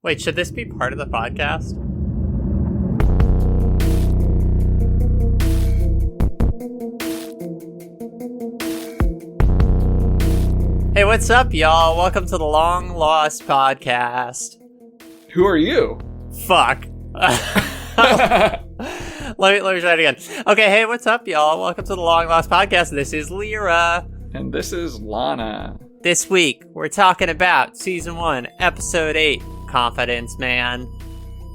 Wait, should this be part of the podcast? Hey, what's up, y'all? Welcome to the Long Lost Podcast. Who are you? Fuck. Let me try it again. Okay, hey, what's up, y'all? Welcome to the Long Lost Podcast. This is Lyra. And this is Lana. This week, we're talking about Season 1, Episode 8, Confidence Man.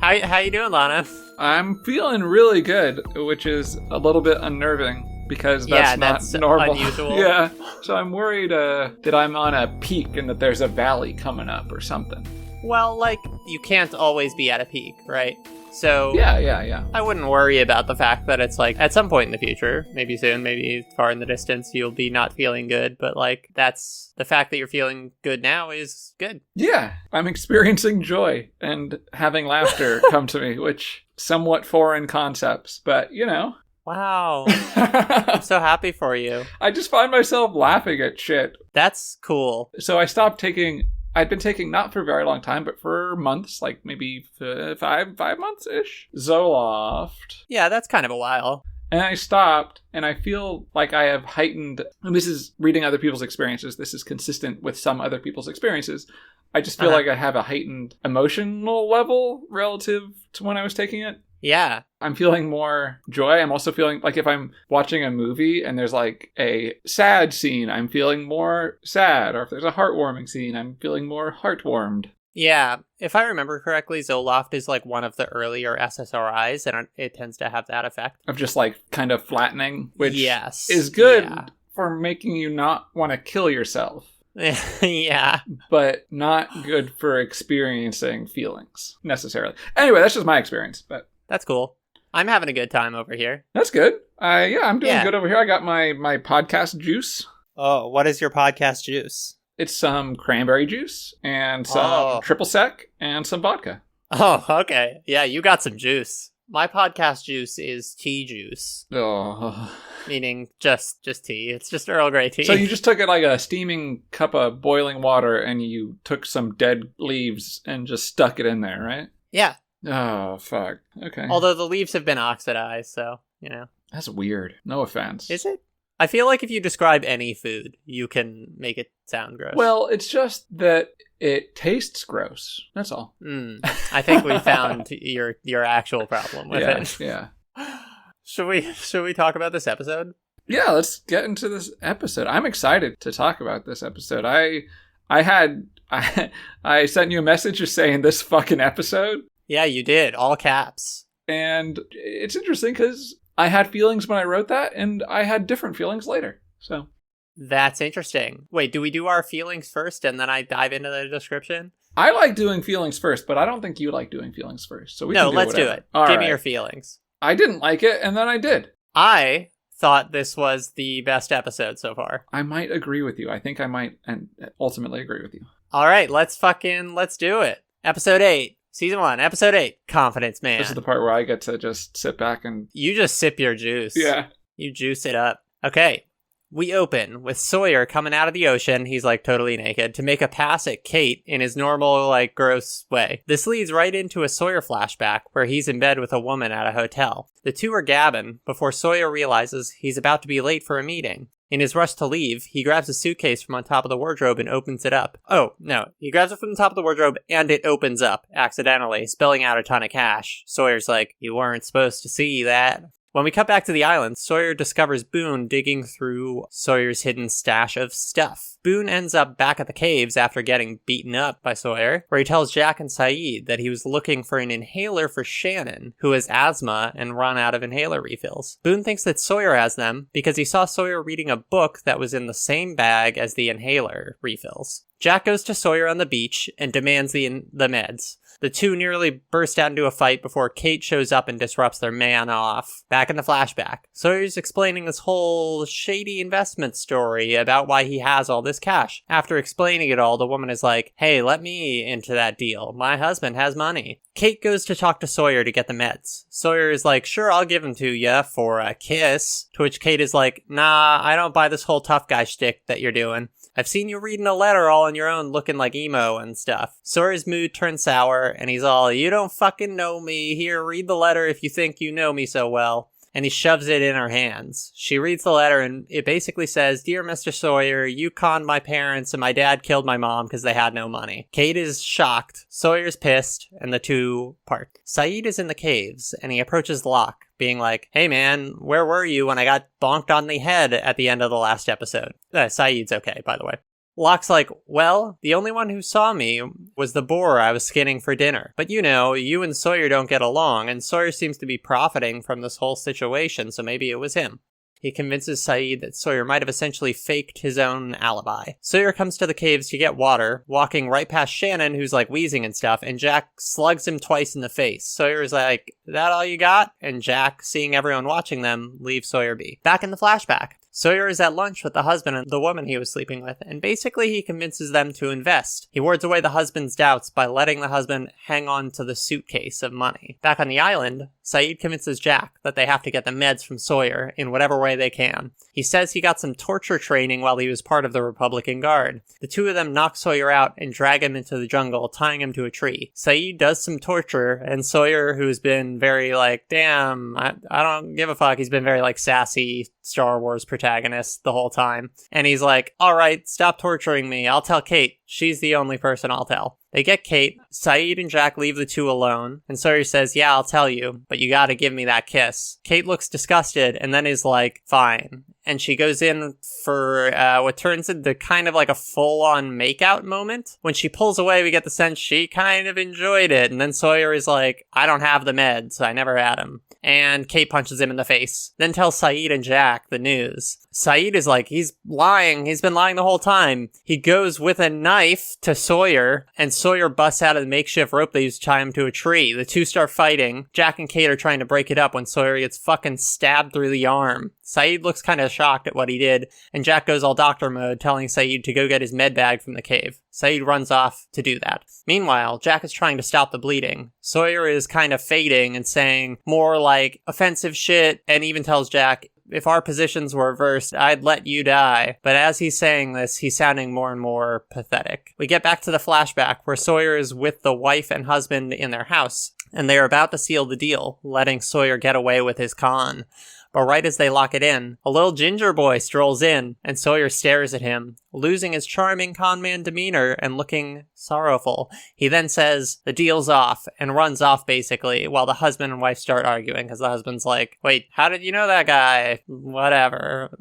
How you doing, Lana? I'm feeling really good, which is a little bit unnerving because that's not normal. Unusual. Yeah, so I'm worried that I'm on a peak and that there's a valley coming up or something. Well, you can't always be at a peak, right? So Yeah. I wouldn't worry about the fact that it's at some point in the future, maybe soon, maybe far in the distance, you'll be not feeling good. But that's the fact that you're feeling good now is good. Yeah, I'm experiencing joy and having laughter come to me, which somewhat foreign concepts, but Wow. I'm so happy for you. I just find myself laughing at shit. That's cool. So I'd been taking, not for a very long time, but for months, maybe 5 months-ish, Zoloft. Yeah, that's kind of a while. And I stopped, and I feel like I have heightened, and this is reading other people's experiences, this is consistent with some other people's experiences, I just feel like I have a heightened emotional level relative to when I was taking it. Yeah. I'm feeling more joy. I'm also feeling like if I'm watching a movie and there's a sad scene, I'm feeling more sad. Or if there's a heartwarming scene, I'm feeling more heartwarmed. Yeah. If I remember correctly, Zoloft is one of the earlier SSRIs, and it tends to have that effect. Of just kind of flattening, which yes. is good Yeah. for making you not want to kill yourself. Yeah. But not good for experiencing feelings, necessarily. Anyway, that's just my experience, but... That's cool. I'm having a good time over here. That's good. I'm doing good over here. I got my podcast juice. Oh, what is your podcast juice? It's some cranberry juice and some triple sec and some vodka. Oh, okay. Yeah, you got some juice. My podcast juice is tea juice. Oh. Meaning just tea. It's just Earl Grey tea. So you just took it like a steaming cup of boiling water and you took some dead leaves and just stuck it in there, right? Yeah. Oh, fuck. Okay. Although the leaves have been oxidized, so, That's weird. No offense. Is it? I feel like if you describe any food, you can make it sound gross. Well, it's just that it tastes gross. That's all. I think we found your actual problem with it. Yeah. Should we talk about this episode? Yeah, let's get into this episode. I'm excited to talk about this episode. I sent you a message just saying this fucking episode. Yeah, you did. All caps. And it's interesting because I had feelings when I wrote that, and I had different feelings later. So that's interesting. Wait, do we do our feelings first, and then I dive into the description? I like doing feelings first, but I don't think you like doing feelings first. So let's do it. Give me your feelings. I didn't like it, and then I did. I thought this was the best episode so far. I might agree with you. I think I might and ultimately agree with you. All right, let's do it. Episode 8. Season 1, Episode 8, Confidence Man. This is the part where I get to just sit back and... You just sip your juice. Yeah. You juice it up. Okay. We open with Sawyer coming out of the ocean, he's totally naked, to make a pass at Kate in his normal, gross way. This leads right into a Sawyer flashback where he's in bed with a woman at a hotel. The two are gabbing before Sawyer realizes he's about to be late for a meeting. In his rush to leave, he grabs a suitcase from on top of the wardrobe and opens it up. Oh, no. He grabs it from the top of the wardrobe and it opens up, accidentally, spilling out a ton of cash. Sawyer's like, you weren't supposed to see that. When we cut back to the island, Sawyer discovers Boone digging through Sawyer's hidden stash of stuff. Boone ends up back at the caves after getting beaten up by Sawyer, where he tells Jack and Saeed that he was looking for an inhaler for Shannon, who has asthma and run out of inhaler refills. Boone thinks that Sawyer has them because he saw Sawyer reading a book that was in the same bag as the inhaler refills. Jack goes to Sawyer on the beach and demands the meds. The two nearly burst out into a fight before Kate shows up and disrupts their man off. Back in the flashback, Sawyer's explaining this whole shady investment story about why he has all this cash. After explaining it all, the woman is like, hey, let me into that deal. My husband has money. Kate goes to talk to Sawyer to get the meds. Sawyer is like, sure, I'll give them to ya for a kiss. To which Kate is like, nah, I don't buy this whole tough guy shtick that you're doing. I've seen you reading a letter all on your own looking like emo and stuff. Sawyer's mood turns sour, and he's all, you don't fucking know me. Here, read the letter if you think you know me so well. And he shoves it in her hands. She reads the letter, and it basically says, Dear Mr. Sawyer, you conned my parents, and my dad killed my mom because they had no money. Kate is shocked. Sawyer's pissed, and the two part. Saeed is in the caves, and he approaches Locke, being like, hey man, where were you when I got bonked on the head at the end of the last episode? Saeed's okay, by the way. Locke's like, well, the only one who saw me was the boar I was skinning for dinner. But you know, you and Sawyer don't get along, and Sawyer seems to be profiting from this whole situation, so maybe it was him. He convinces Saeed that Sawyer might have essentially faked his own alibi. Sawyer comes to the caves to get water, walking right past Shannon, who's like wheezing and stuff, and Jack slugs him twice in the face. Sawyer's like, that all you got? And Jack, seeing everyone watching them, leaves Sawyer be. Back in the flashback. Sawyer is at lunch with the husband and the woman he was sleeping with, and basically he convinces them to invest. He wards away the husband's doubts by letting the husband hang on to the suitcase of money. Back on the island, Saeed convinces Jack that they have to get the meds from Sawyer in whatever way they can. He says he got some torture training while he was part of the Republican Guard. The two of them knock Sawyer out and drag him into the jungle, tying him to a tree. Saeed does some torture, and Sawyer, who's been very like, damn, I don't give a fuck, he's been very like sassy Star Wars protagonist the whole time. And he's like, all right, stop torturing me. I'll tell Kate. She's the only person I'll tell. They get Kate. Saeed and Jack leave the two alone. And Sawyer says, yeah, I'll tell you, but you gotta give me that kiss. Kate looks disgusted and then is like, fine. And she goes in for what turns into kind of like a full-on makeout moment. When she pulls away, we get the sense she kind of enjoyed it. And then Sawyer is like, I don't have the meds. I never had them. And Kate punches him in the face. Then tells Saeed and Jack the news. Saeed is like, he's lying. He's been lying the whole time. He goes with a knife to Sawyer, and Sawyer busts out of the makeshift rope they used to tie him to a tree. The two start fighting. Jack and Kate are trying to break it up when Sawyer gets fucking stabbed through the arm. Saeed looks kind of shocked at what he did, and Jack goes all doctor mode, telling Saeed to go get his med bag from the cave. Saeed runs off to do that. Meanwhile, Jack is trying to stop the bleeding. Sawyer is kind of fading and saying more like offensive shit, and even tells Jack, if our positions were reversed, I'd let you die. But as he's saying this, he's sounding more and more pathetic. We get back to the flashback where Sawyer is with the wife and husband in their house, and they are about to seal the deal, letting Sawyer get away with his con. But right as they lock it in, a little ginger boy strolls in, and Sawyer stares at him, losing his charming conman demeanor and looking sorrowful. He then says, the deal's off, and runs off basically, while the husband and wife start arguing, because the husband's like, wait, how did you know that guy? Whatever.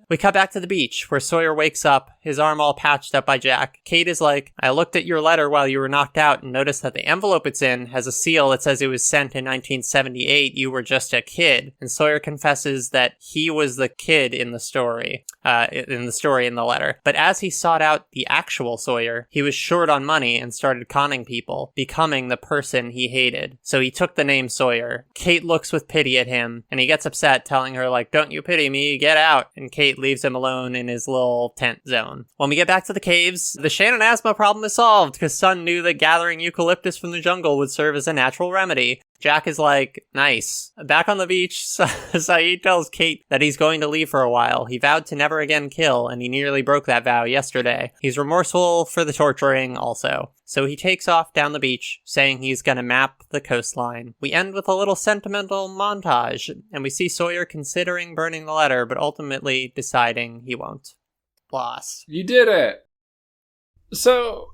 We cut back to the beach, where Sawyer wakes up, his arm all patched up by Jack. Kate is like, I looked at your letter while you were knocked out and noticed that the envelope it's in has a seal that says it was sent in 1978, you were just a kid. And Sawyer confesses that he was the kid in the story, in the letter. But as he sought out the actual Sawyer, he was short on money and started conning people, becoming the person he hated. So he took the name Sawyer. Kate looks with pity at him, and he gets upset, telling her, like, don't you pity me, get out. And Kate leaves him alone in his little tent zone. When we get back to the caves, the Shannon asthma problem is solved, because Sun knew that gathering eucalyptus from the jungle would serve as a natural remedy. Jack is like, nice. Back on the beach, Saeed tells Kate that he's going to leave for a while. He vowed to never again kill, and he nearly broke that vow yesterday. He's remorseful for the torturing also. So he takes off down the beach, saying he's gonna map the coastline. We end with a little sentimental montage, and we see Sawyer considering burning the letter, but ultimately deciding he won't. Loss. You did it! So,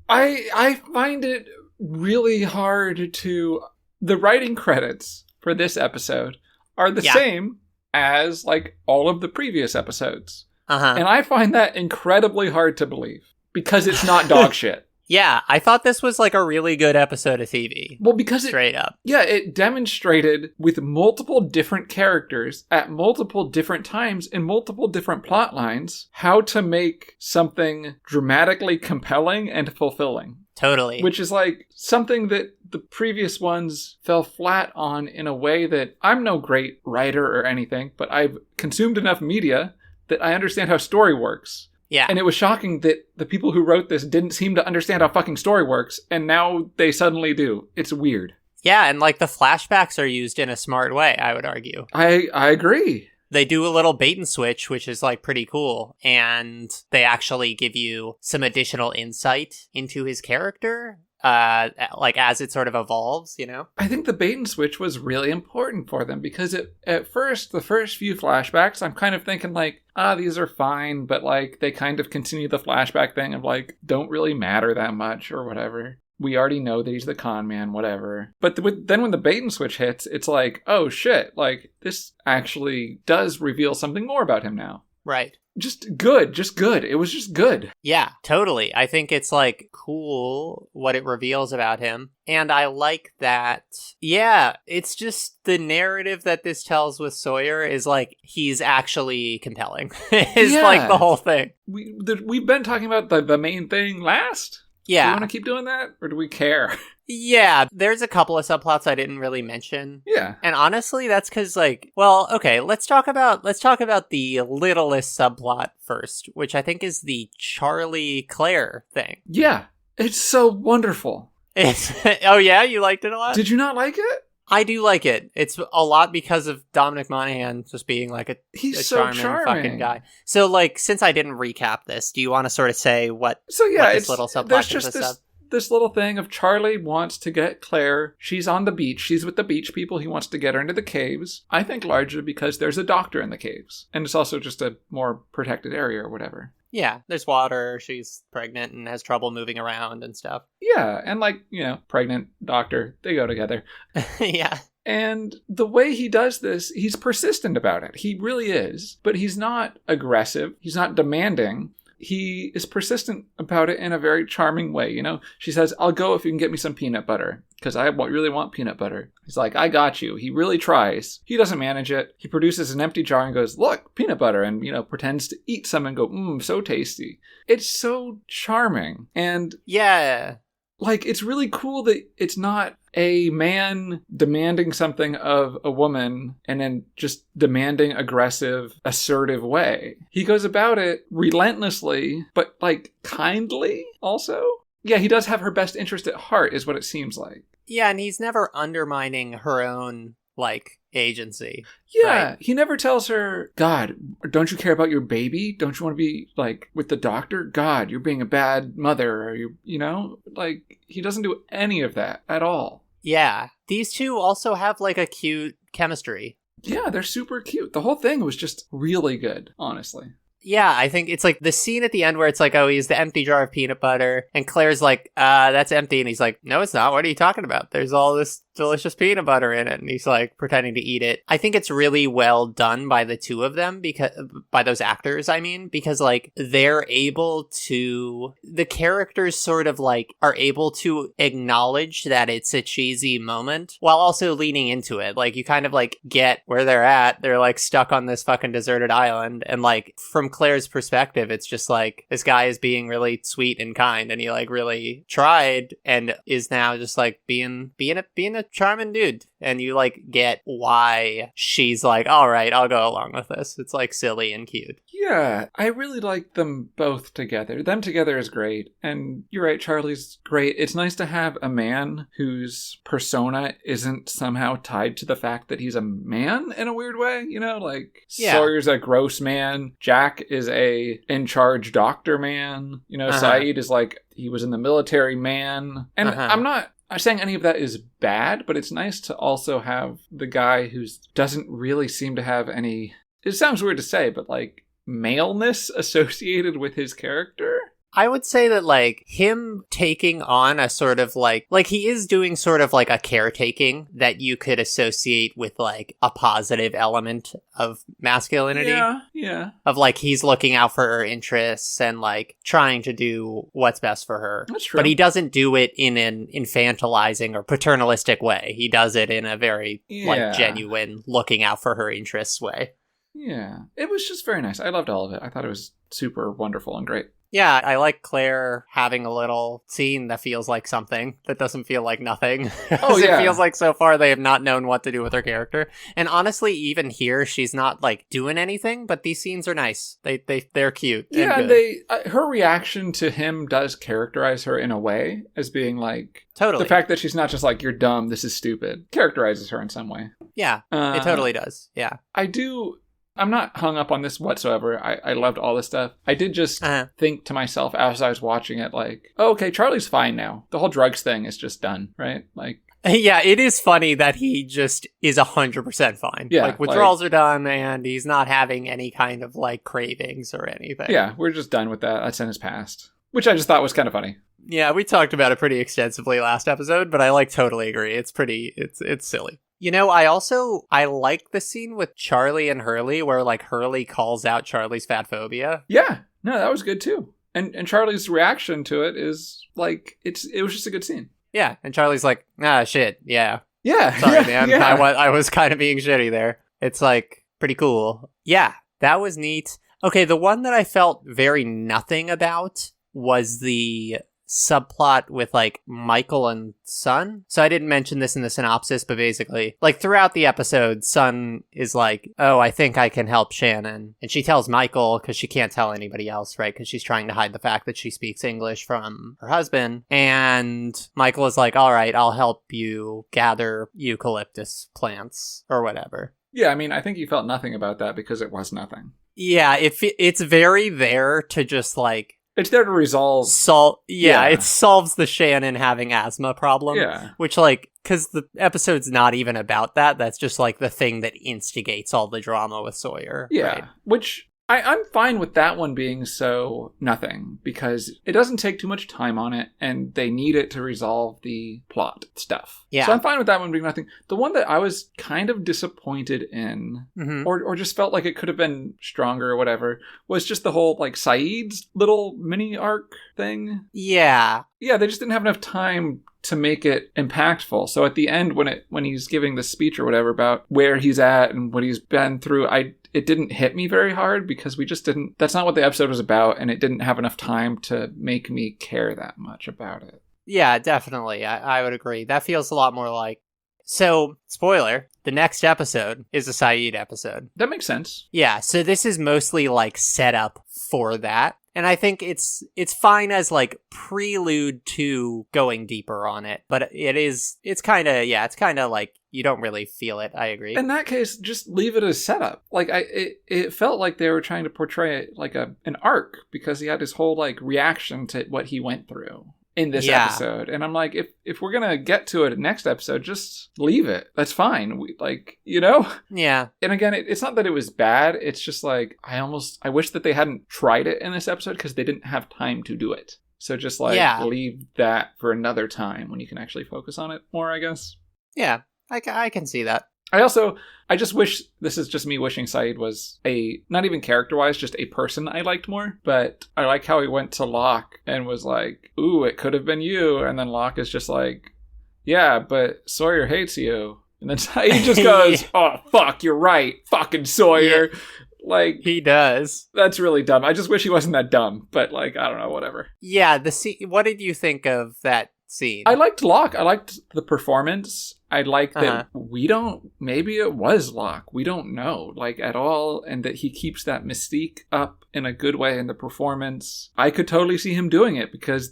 I find it really hard to... The writing credits for this episode are the same as, like, all of the previous episodes. And I find that incredibly hard to believe, because it's not dog shit. Yeah, I thought this was, like, a really good episode of TV. Well, because straight up. Yeah, it demonstrated with multiple different characters at multiple different times in multiple different plot lines how to make something dramatically compelling and fulfilling. Totally. Which is like something that the previous ones fell flat on in a way that I'm no great writer or anything, but I've consumed enough media that I understand how story works. Yeah. And it was shocking that the people who wrote this didn't seem to understand how fucking story works, and now they suddenly do. It's weird. Yeah, and like the flashbacks are used in a smart way, I would argue. I agree. They do a little bait and switch, which is like pretty cool. And they actually give you some additional insight into his character. Like as it sort of evolves, you know? I think the bait and switch was really important for them because at first, the first few flashbacks, I'm kind of thinking like, these are fine, but like they kind of continue the flashback thing of like, don't really matter that much or whatever. We already know that he's the con man, whatever. But then when the bait and switch hits, it's like, oh shit, like this actually does reveal something more about him now. Right. Just good. It was just good. Yeah, totally. I think it's like cool what it reveals about him. And I like that. Yeah, it's just the narrative that this tells with Sawyer is like he's actually compelling. Is like the whole thing. We've been talking about the main thing last. Yeah. Do you want to keep doing that or do we care? Yeah, there's a couple of subplots I didn't really mention. Yeah. And honestly, that's because, like, well, okay, let's talk about the littlest subplot first, which I think is the Charlie-Claire thing. Yeah, it's so wonderful. Oh yeah? You liked it a lot? Did you not like it? I do like it. It's a lot because of Dominic Monaghan just being, like, He's so charming fucking guy. So, like, since I didn't recap this, do you want to sort of say what this little subplot consists of? This little thing of Charlie wants to get Claire. She's on the beach. She's with the beach people. He wants to get her into the caves. I think largely because there's a doctor in the caves. And it's also just a more protected area or whatever. Yeah, there's water. She's pregnant and has trouble moving around and stuff. Yeah, and like, pregnant, doctor, they go together. Yeah. And the way he does this, he's persistent about it. He really is. But he's not aggressive. He's not demanding. He is persistent about it in a very charming way, She says, I'll go if you can get me some peanut butter, because I really want peanut butter. He's like, I got you. He really tries. He doesn't manage it. He produces an empty jar and goes, look, peanut butter, and, pretends to eat some and go, so tasty. It's so charming. And yeah, like, it's really cool that it's not a man demanding something of a woman and then just demanding aggressive, assertive way. He goes about it relentlessly, but like kindly also. Yeah, he does have her best interest at heart is what it seems like. Yeah, and he's never undermining her own, like, agency. Yeah, right? He never tells her, God, don't you care about your baby? Don't you want to be, like, with the doctor? God, you're being a bad mother. Or like, he doesn't do any of that at all. Yeah. These two also have, like, a cute chemistry. Yeah, they're super cute. The whole thing was just really good, honestly. Yeah, I think it's like the scene at the end where it's like, oh, he's the empty jar of peanut butter. And Claire's like, that's empty. And he's like, no, it's not. What are you talking about? There's all this delicious peanut butter in it. And he's like pretending to eat it. I think it's really well done by the two of them, by those actors, because like they're able to, the characters sort of like are able to acknowledge that it's a cheesy moment while also leaning into it. Like you kind of like get where they're at. They're like stuck on this fucking deserted island. And like from Claire's perspective, it's just like this guy is being really sweet and kind, and he like really tried and is now just like being a charming dude. And you like get why she's like, all right, I'll go along with this. It's like silly and cute. Yeah, I really like them both together. Them together is great. And you're right, Charlie's great. It's nice to have a man whose persona isn't somehow tied to the fact that he's a man in a weird way. Sawyer's a gross man. Jack is a in-charge doctor man. Saeed is like, he was in the military man. And I'm not saying any of that is bad, but it's nice to also have the guy who doesn't really seem to have any, it sounds weird to say, but like maleness associated with his character. I would say that, like, him taking on a sort of, like he is doing sort of, like, a caretaking that you could associate with, like, a positive element of masculinity. Yeah. Of, like, he's looking out for her interests and, like, trying to do what's best for her. That's true. But he doesn't do it in an infantilizing or paternalistic way. He does it in a very, like, genuine looking out for her interests way. Yeah. It was just very nice. I loved all of it. I thought it was super wonderful and great. Yeah, I like Claire having a little scene that feels like something, that doesn't feel like nothing. Oh, yeah. It feels like so far they have not known what to do with her character. And honestly, even here, she's not, like, doing anything, but these scenes are nice. They're cute. Yeah, and good. her reaction to him does characterize her in a way as being, like... Totally. The fact that she's not just like, you're dumb, this is stupid, characterizes her in some way. Yeah, it totally does. Yeah. I do I'm not hung up on this whatsoever. I loved all this stuff. I did just think to myself as I was watching it, like, oh, okay, Charlie's fine now. The whole drugs thing is just done, right? Like, yeah, it is funny that he just is 100% fine. Yeah, like withdrawals are done and he's not having any kind of like cravings or anything. Yeah, we're just done with that. That's in his past, which I just thought was kind of funny. Yeah, we talked about it pretty extensively last episode, but I like totally agree. It's silly. You know, I like the scene with Charlie and Hurley where like Hurley calls out Charlie's fat phobia. Yeah, no, that was good too. And Charlie's reaction to it is like, it was just a good scene. Yeah, and Charlie's like, shit, yeah. Yeah. Sorry, man. Yeah. I was kind of being shitty there. It's like pretty cool. Yeah, that was neat. Okay, the one that I felt very nothing about was the subplot with like Michael and Sun. So I didn't mention this in the synopsis, but basically like throughout the episode, Sun is like, oh, I think I can help Shannon. And she tells Michael because she can't tell anybody else, right? Because she's trying to hide the fact that she speaks English from her husband. And Michael is like, all right, I'll help you gather eucalyptus plants or whatever. Yeah, I mean, I think you felt nothing about that because it was nothing. Yeah, it's very there to just like it's there to resolve. It solves the Shannon having asthma problem. Yeah. Which, like, because the episode's not even about that. That's just, like, the thing that instigates all the drama with Sawyer. Yeah. Right? Which I'm fine with that one being so nothing because it doesn't take too much time on it and they need it to resolve the plot stuff. Yeah. So I'm fine with that one being nothing. The one that I was kind of disappointed in or just felt like it could have been stronger or whatever was just the whole like Saeed's little mini arc thing. Yeah. Yeah, they just didn't have enough time to make it impactful. So at the end when he's giving the speech or whatever about where he's at and what he's been through, it didn't hit me very hard because that's not what the episode was about, and it didn't have enough time to make me care that much about it. Yeah, definitely. I would agree. That feels a lot more like... So, spoiler, the next episode is a Saeed episode. That makes sense. Yeah, so this is mostly like set up for that. And I think it's fine as like prelude to going deeper on it, but it's kind of like you don't really feel it. I agree. In that case, just leave it as setup. Like it felt like they were trying to portray it like an arc because he had his whole like reaction to what he went through in this episode. And I'm like, if we're going to get to it next episode, just leave it. That's fine. Yeah. And again, it's not that it was bad. It's just like, I wish that they hadn't tried it in this episode because they didn't have time to do it. So just like leave that for another time when you can actually focus on it more, I guess. Yeah, I can see that. I just wish, this is just me wishing Saeed was not even character-wise, just a person I liked more. But I like how he went to Locke and was like, ooh, it could have been you. And then Locke is just like, yeah, but Sawyer hates you. And then Saeed just goes, oh, fuck, you're right. Fucking Sawyer. Yeah. Like, he does. That's really dumb. I just wish he wasn't that dumb. But, like, I don't know, whatever. Yeah, what did you think of that scene? I liked Locke. I liked the performance. I like that maybe it was Locke. We don't know, like, at all. And that he keeps that mystique up in a good way in the performance. I could totally see him doing it because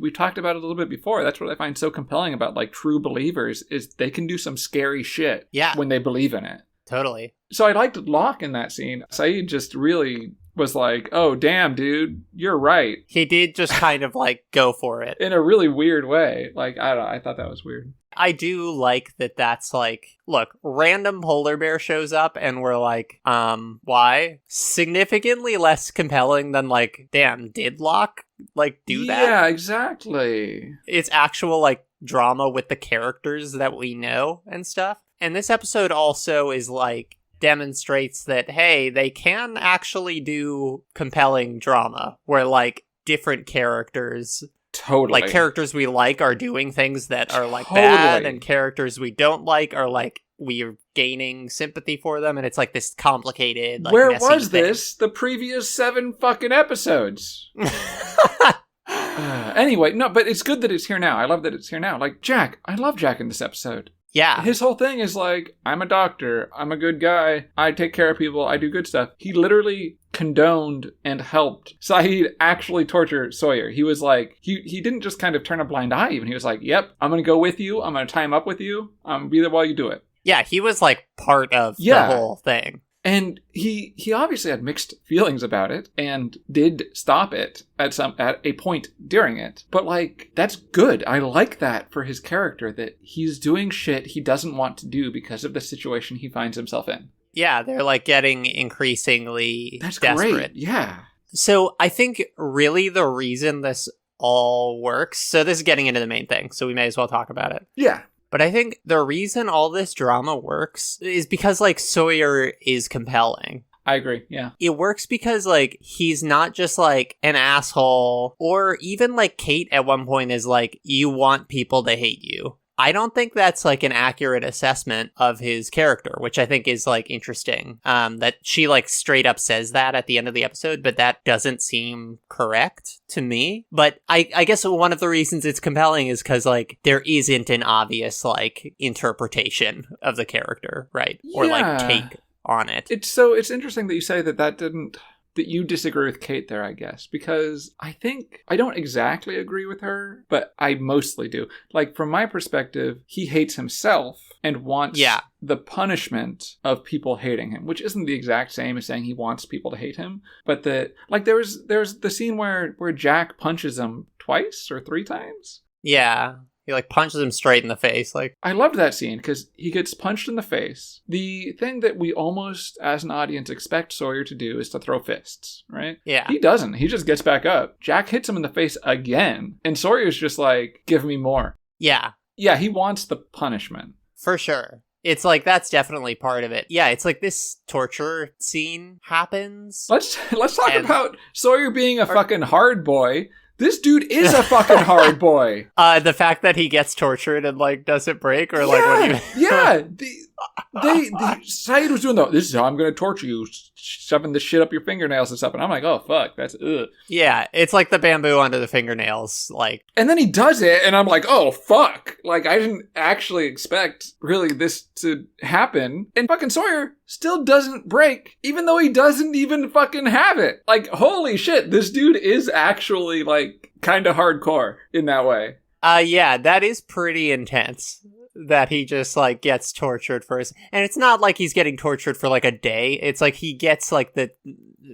we talked about it a little bit before. That's what I find so compelling about, like, true believers is they can do some scary shit when they believe in it. Totally. So I liked Locke in that scene. Saeed just really was like, oh, damn, dude, you're right. He did just kind of, like, go for it. In a really weird way. Like, I don't know, I thought that was weird. I do like that's like, look, random polar bear shows up and we're like, why? Significantly less compelling than like, damn, did Locke like do that? Yeah, exactly. It's actual like drama with the characters that we know and stuff. And this episode also is like, demonstrates that, hey, they can actually do compelling drama where like different characters... Totally. Like, characters we like are doing things that are, like, bad, and characters we don't like are, like, we're gaining sympathy for them, and it's, like, this complicated, like, Where messy was thing. this the previous 7 fucking episodes? Anyway, no, but it's good that it's here now. I love that it's here now. Like, Jack. I love Jack in this episode. Yeah. His whole thing is like, I'm a doctor. I'm a good guy. I take care of people. I do good stuff. He literally condoned and helped Saeed actually torture Sawyer. He was like, he didn't just kind of turn a blind eye even. He was like, yep, I'm going to go with you. I'm going to tie him up with you. I'm going to be there while you do it. Yeah, he was like part of the whole thing. And he obviously had mixed feelings about it and did stop it at a point during it. But like, that's good. I like that for his character, that he's doing shit he doesn't want to do because of the situation he finds himself in. Yeah, they're like getting increasingly That's desperate. great. Yeah. So I think really the reason this all works, so this is getting into the main thing, so we may as well talk about it. Yeah. But I think the reason all this drama works is because, like, Sawyer is compelling. I agree, yeah. It works because, like, he's not just, like, an asshole, or even, like, Kate at one point is like, you want people to hate you. I don't think that's, like, an accurate assessment of his character, which I think is, like, interesting. That she, like, straight up says that at the end of the episode, but that doesn't seem correct to me. But I guess one of the reasons it's compelling is because, like, there isn't an obvious, like, interpretation of the character, right? Or, like, take on it. It's interesting that you say that you disagree with Kate there, I guess, because I think I don't exactly agree with her, but I mostly do. Like, from my perspective, he hates himself and wants the punishment of people hating him, which isn't the exact same as saying he wants people to hate him. But there's the scene where Jack punches him twice or 3 times. Yeah. He, like, punches him straight in the face. Like, I loved that scene because he gets punched in the face. The thing that we almost, as an audience, expect Sawyer to do is to throw fists, right? Yeah. He doesn't. He just gets back up. Jack hits him in the face again. And Sawyer's just like, give me more. Yeah. Yeah, he wants the punishment. For sure. It's like, that's definitely part of it. Yeah, it's like this torture scene happens. Let's talk about Sawyer being a fucking hard boy. This dude is a fucking hard boy. The fact that he gets tortured and, like, doesn't break, or, like, what do you... Yeah, Saeed was doing this is how I'm going to torture you, shoving this shit up your fingernails and stuff. And I'm like, oh, fuck, that's ugh. Yeah, it's like the bamboo under the fingernails, like... And then he does it, and I'm like, oh, fuck. Like, I didn't actually expect, really, this to happen. And fucking Sawyer still doesn't break, even though he doesn't even fucking have it. Like, holy shit, this dude is actually, like, kind of hardcore in that way. Yeah, that is pretty intense. That he just, like, gets tortured first. And it's not like he's getting tortured for, like, a day. It's like he gets, like, the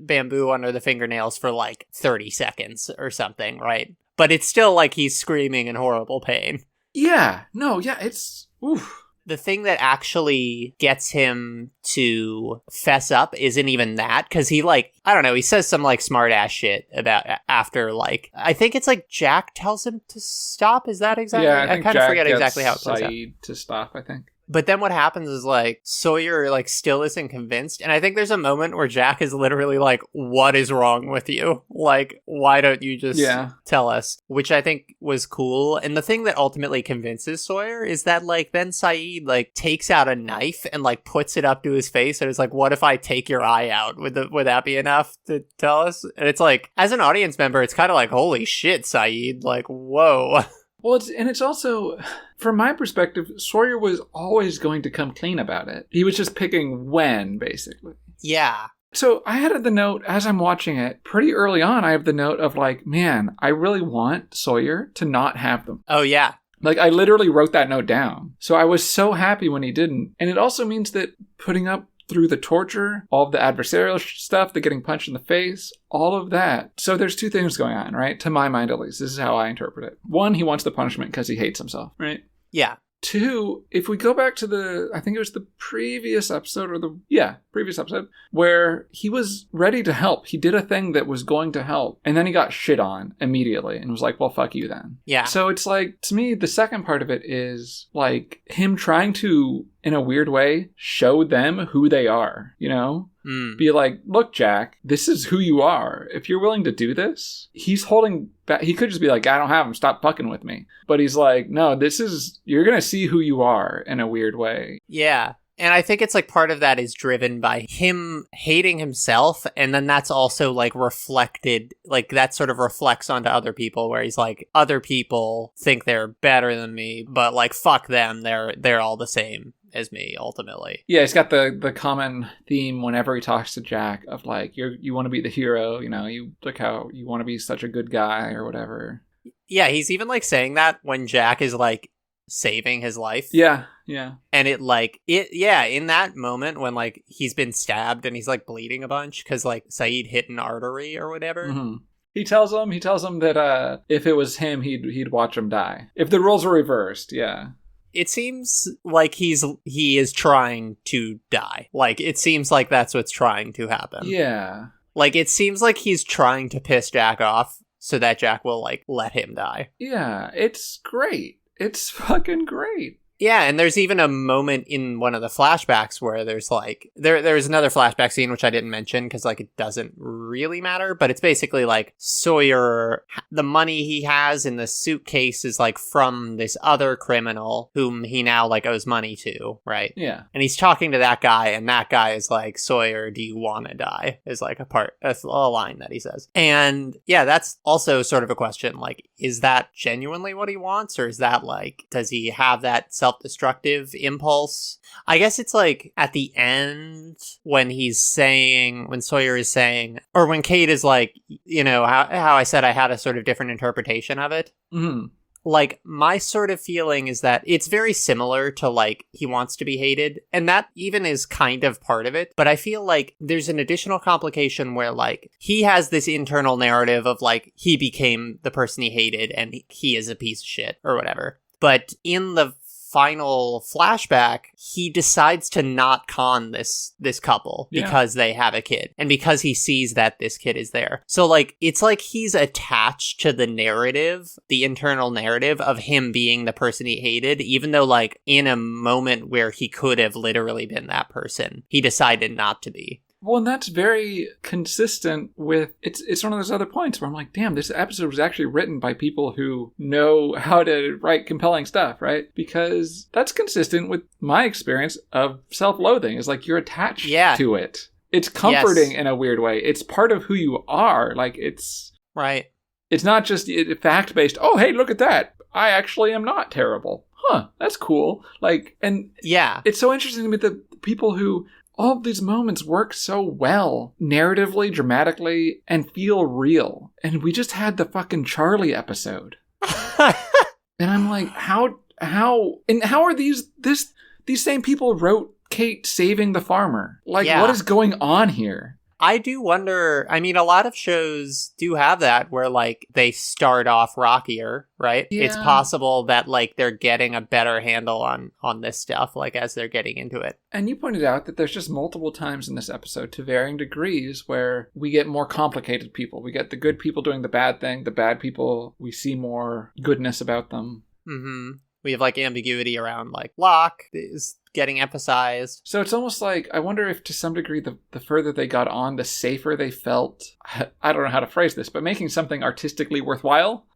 bamboo under the fingernails for, like, 30 seconds or something, right? But it's still like he's screaming in horrible pain. Yeah. No, yeah, it's... Oof. The thing that actually gets him to fess up isn't even that, because he, like, I don't know, he says some, like, smart-ass shit about after, like, I think it's, like, Jack tells him to stop, is that exactly? Yeah, I kind of forget exactly how it plays out. Saeed to stop, I think. But then what happens is, like, Sawyer, like, still isn't convinced. And I think there's a moment where Jack is literally like, what is wrong with you? Like, why don't you just tell us? Which I think was cool. And the thing that ultimately convinces Sawyer is that, like, then Saeed, like, takes out a knife and, like, puts it up to his face. And is like, what if I take your eye out? Would that be enough to tell us? And it's like, as an audience member, it's kind of like, holy shit, Saeed. Like, whoa. Well, it's also, from my perspective, Sawyer was always going to come clean about it. He was just picking when, basically. Yeah. So I had the note, as I'm watching it, pretty early on, I have the note of like, man, I really want Sawyer to not have them. Oh, yeah. Like, I literally wrote that note down. So I was so happy when he didn't. And it also means that putting up through the torture, all of the adversarial stuff, the getting punched in the face, all of that. So there's 2 things going on, right? To my mind, at least. This is how I interpret it. 1, he wants the punishment because he hates himself, right? Yeah. 2, if we go back to I think it was the previous episode, previous episode, where he was ready to help. He did a thing that was going to help, and then he got shit on immediately and was like, well, fuck you then. Yeah. So it's like, to me, the second part of it is like him trying to, in a weird way, show them who they are, you know? Be like, look, Jack, this is who you are. If you're willing to do this, he's holding back. He could just be like, I don't have him. Stop fucking with me. But he's like, no, you're going to see who you are in a weird way. Yeah. And I think it's like part of that is driven by him hating himself. And then that's also like reflected, like that sort of reflects onto other people where he's like, other people think they're better than me, but like, fuck them. They're all the same as me ultimately. Yeah, he's got the common theme whenever he talks to Jack of like, you want to be the hero, you know, you look how you want to be such a good guy or whatever. Yeah, he's even like saying that when Jack is like saving his life. Yeah, yeah. And in that moment when, like, he's been stabbed and he's, like, bleeding a bunch because, like, Saeed hit an artery or whatever. Mm-hmm. He tells him that if it was him, he'd watch him die. If the roles were reversed, yeah. It seems like he is trying to die. Like, it seems like that's what's trying to happen. Yeah. Like, it seems like he's trying to piss Jack off so that Jack will, like, let him die. Yeah, it's great. It's fucking great. Yeah, and there's even a moment in one of the flashbacks where there's, like, there's another flashback scene, which I didn't mention because, like, it doesn't really matter, but it's basically, like, Sawyer, the money he has in the suitcase is, like, from this other criminal whom he now, like, owes money to, right? Yeah. And he's talking to that guy, and that guy is like, Sawyer, do you want to die? Is, like, a line that he says. And, yeah, that's also sort of a question, like, is that genuinely what he wants, or is that, like, does he have that self-destructive impulse? I guess it's like at the end when Sawyer is saying, or when Kate is like, you know, how I said I had a sort of different interpretation of it. Mm-hmm. Like, my sort of feeling is that it's very similar to, like, he wants to be hated, and that even is kind of part of it, but I feel like there's an additional complication where, like, he has this internal narrative of, like, he became the person he hated, and he is a piece of shit, or whatever. But in the final flashback, he decides to not con this couple because they have a kid and because he sees that this kid is there. So, like, it's like he's attached to the narrative, the internal narrative of him being the person he hated, even though, like, in a moment where he could have literally been that person, he decided not to be. Well, and that's very consistent with, it's one of those other points where I'm like, damn, this episode was actually written by people who know how to write compelling stuff, right? Because that's consistent with my experience of self-loathing. It's like you're attached to it. It's comforting in a weird way. It's part of who you are. Like, it's... Right. It's not just fact-based, oh, hey, look at that. I actually am not terrible. Huh, that's cool. Like, and... Yeah. It's so interesting to me that people who... all of these moments work so well, narratively, dramatically, and feel real. And we just had the fucking Charlie episode. And I'm like, how are these same people wrote Kate saving the farmer? Like, what is going on here? I do wonder, I mean, a lot of shows do have that where, like, they start off rockier, right? Yeah. It's possible that, like, they're getting a better handle on this stuff, like, as they're getting into it. And you pointed out that there's just multiple times in this episode, to varying degrees, where we get more complicated people. We get the good people doing the bad thing. The bad people, we see more goodness about them. Mm-hmm. We have, like, ambiguity around, like, Locke is getting emphasized. So it's almost like, I wonder if to some degree the further they got on, the safer they felt. I don't know how to phrase this, but making something artistically worthwhile.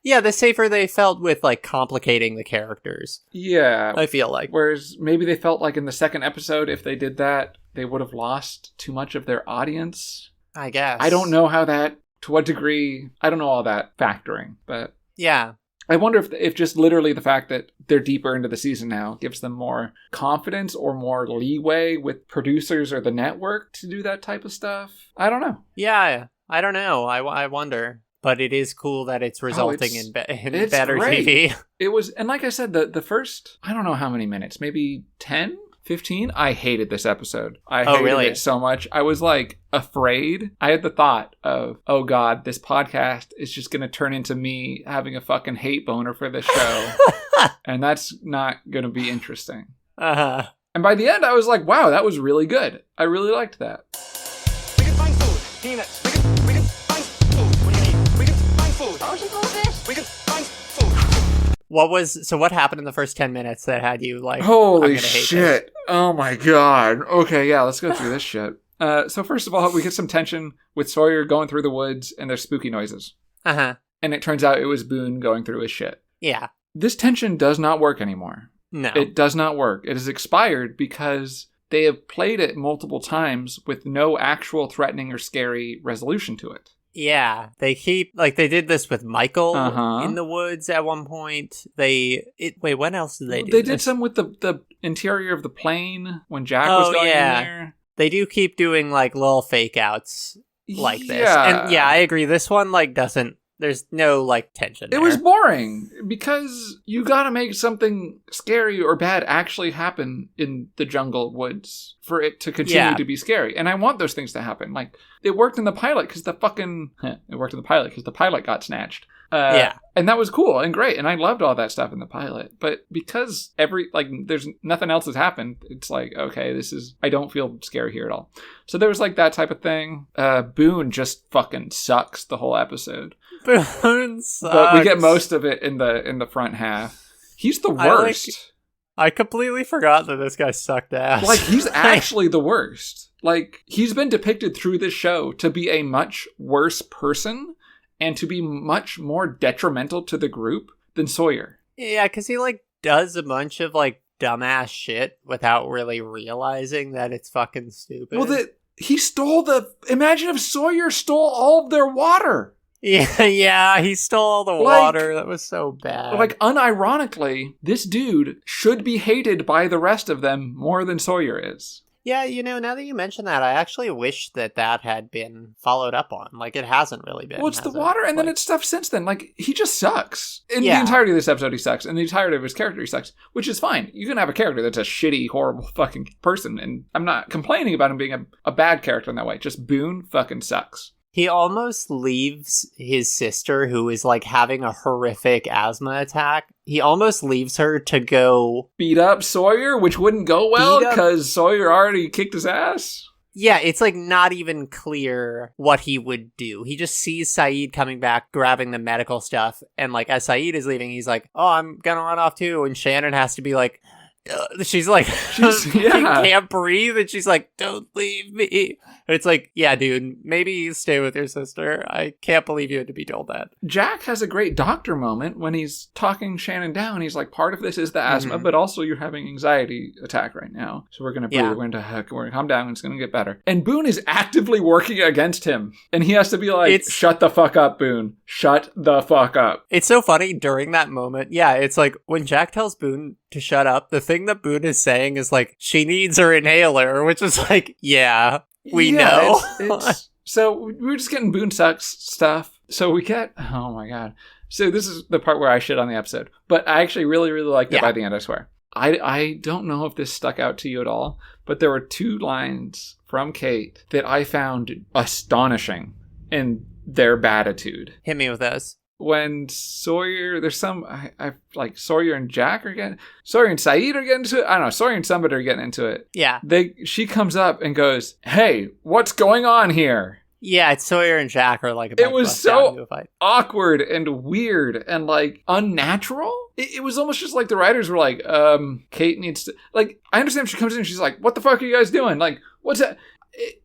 Yeah, the safer they felt with, like, complicating the characters. Yeah. I feel like. Whereas maybe they felt like in the second episode, if they did that, they would have lost too much of their audience. I guess. I don't know how that, to what degree, I don't know all that factoring, but... Yeah. I wonder if just literally the fact that they're deeper into the season now gives them more confidence or more leeway with producers or the network to do that type of stuff. I don't know. Yeah, I don't know. I wonder. But it is cool that it's resulting in better great. TV. It was, and like I said, the first, I don't know how many minutes, maybe 10? 15? I hated this episode. I hated it so much. I was like afraid. I had the thought of, oh God, this podcast is just going to turn into me having a fucking hate boner for this show. And that's not going to be interesting. Uh-huh. And by the end, I was like, wow, that was really good. I really liked that. We can find food. Peanuts. We can find food. What do you need? We can find food. Ocean goldfish. We can find food. What happened in the first 10 minutes that had you like, holy shit. Oh my God. Okay, yeah, let's go through this shit. So first of all, we get some tension with Sawyer going through the woods and there's spooky noises. Uh-huh. And it turns out it was Boone going through his shit. Yeah. This tension does not work anymore. No. It does not work. It has expired because they have played it multiple times with no actual threatening or scary resolution to it. Yeah, they keep, like, they did this with Michael in the woods at one point. Wait, when else did they do They this? did some with the interior of the plane when Jack was going in there. They do keep doing, like, little fake outs like this. Yeah. And yeah, I agree. This one, like, doesn't There's no, like, tension there. It was boring because you gotta make something scary or bad actually happen in the jungle woods for it to continue to be scary. And I want those things to happen. Like, it worked in the pilot because the pilot got snatched. And that was cool and great. And I loved all that stuff in the pilot. But because there's nothing else has happened, it's like, okay, I don't feel scary here at all. So there was like that type of thing. Boone just fucking sucks the whole episode. Boone sucks. But we get most of it in the front half. He's the worst. I completely forgot that this guy sucked ass. Like, he's actually the worst. Like, he's been depicted through this show to be a much worse person and to be much more detrimental to the group than Sawyer. Yeah, because he, like, does a bunch of, like, dumbass shit without really realizing that it's fucking stupid. Well, he stole imagine if Sawyer stole all of their water. Yeah, he stole all the water. That was so bad. Like, unironically, this dude should be hated by the rest of them more than Sawyer is. Yeah, now that you mention that, I actually wish that had been followed up on. Like, it hasn't really been. Well, it's the water, and then it's stuff since then. Like, he just sucks. In the entirety of this episode, he sucks. And the entirety of his character, he sucks. Which is fine. You can have a character that's a shitty, horrible fucking person. And I'm not complaining about him being a bad character in that way. Just Boone fucking sucks. He almost leaves his sister, who is, like, having a horrific asthma attack. He almost leaves her to go beat up Sawyer, which wouldn't go well because Sawyer already kicked his ass. Yeah, it's, like, not even clear what he would do. He just sees Saeed coming back, grabbing the medical stuff. And, like, as Saeed is leaving, he's like, oh, I'm gonna run off too. And Shannon has to be like, she's like, she can't breathe, and she's like, don't leave me. And it's like, yeah, dude, maybe you stay with your sister. I can't believe you had to be told that. Jack has a great doctor moment when he's talking Shannon down. He's like, part of this is the asthma, but also you're having anxiety attack right now. So we're going to breathe. We're going to calm down. It's going to get better. And Boone is actively working against him. And he has to be like, shut the fuck up, Boone. Shut the fuck up. It's so funny during that moment. Yeah, it's like when Jack tells Boone to shut up, the thing that Boone is saying is like, she needs her inhaler, which is like, yeah, we know. So we're just getting Boone sucks stuff. So we get, oh my God. So this is the part where I shit on the episode, but I actually really, really liked it by the end, I swear. I don't know if this stuck out to you at all, but there were 2 lines from Kate that I found astonishing in their batitude. Hit me with those. When Sawyer, there's some, I like Sawyer and Jack are getting, Sawyer and Saeed are getting into it. I don't know, Sawyer and somebody are getting into it. Yeah. She comes up and goes, hey, what's going on here? Yeah, it's Sawyer and Jack are like, about it was so awkward and weird and like unnatural. It was almost just like the writers were like, Kate needs to, like, I understand she comes in and she's like, what the fuck are you guys doing? Like, what's that?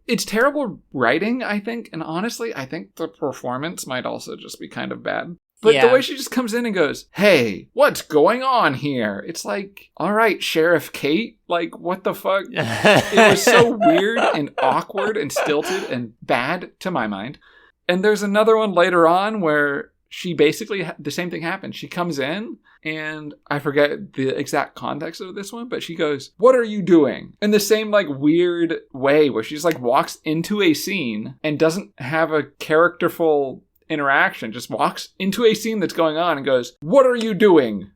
It's terrible writing, I think. And honestly, I think the performance might also just be kind of bad. But the way she just comes in and goes, hey, what's going on here? It's like, all right, Sheriff Kate. Like, what the fuck? It was so weird and awkward and stilted and bad to my mind. And there's another one later on where she basically, the same thing happens. She comes in, and I forget the exact context of this one, but she goes, what are you doing? In the same, like, weird way where she's, like, walks into a scene and doesn't have a characterful interaction, just walks into a scene that's going on and goes, what are you doing?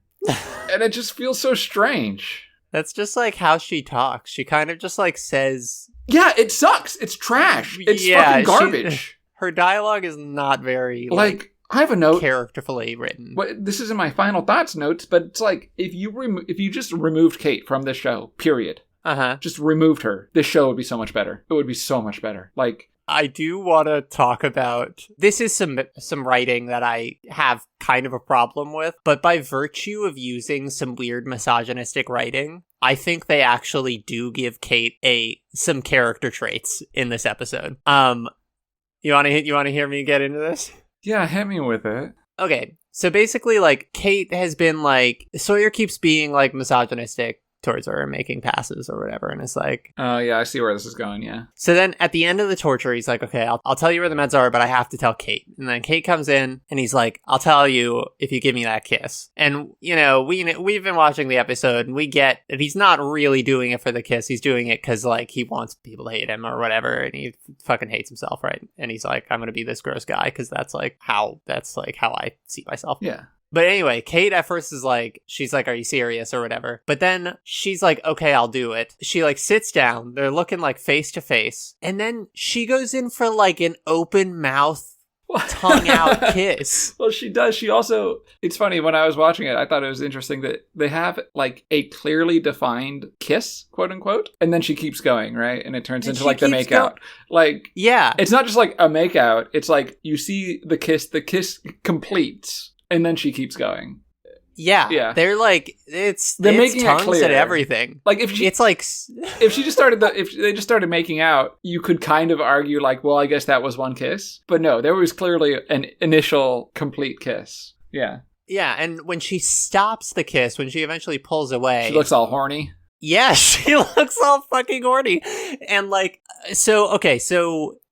And it just feels so strange. That's just, like, how she talks. She kind of just, like, says... Yeah, it sucks. It's trash. It's fucking garbage. Her dialogue is not very, like I have a note, characterfully written. But this is in my final thoughts notes, but it's like, if you just removed Kate from this show, period. Just removed her, this show would be so much better. It would be so much better. Like, I do want to talk about, this is some writing that I have kind of a problem with, but by virtue of using some weird misogynistic writing, I think they actually do give Kate some character traits in this episode. You want to hear me get into this? Yeah, hit me with it. Okay. So basically, like, Kate has been, like, Sawyer keeps being, like, misogynistic towards her and making passes or whatever. And it's like, Oh, yeah, I see where this is going, yeah. so then at the end of the torture, he's like, okay, I'll tell you where the meds are, but I have to tell Kate. And then Kate comes in and he's like, I'll tell you if you give me that kiss. And, you know, we've been watching the episode and we get that he's not really doing it for the kiss. He's doing it because, like, he wants people to hate him or whatever. And he fucking hates himself, right? And he's like, I'm going to be this gross guy because that's how I see myself. Yeah. But anyway, Kate at first is like, she's like, are you serious or whatever? But then she's like, okay, I'll do it. She like sits down. They're looking like face to face. And then she goes in for like an open mouth, tongue out kiss. Well, she does. She also, it's funny, when I was watching it, I thought it was interesting that they have like a clearly defined kiss, quote unquote. And then she keeps going, right? And it turns into like the makeout. Like, yeah. It's not just like a makeout. It's like you see the kiss completes. And then she keeps going. Yeah. They're like, they're making tongues it clear. and everything. Like if it's like, if they just started making out, you could kind of argue like, well, I guess that was one kiss. But no, there was clearly an initial complete kiss. Yeah. Yeah. And when she stops the kiss, when she eventually pulls away, she looks all horny. Yeah, she looks all fucking horny. And like, so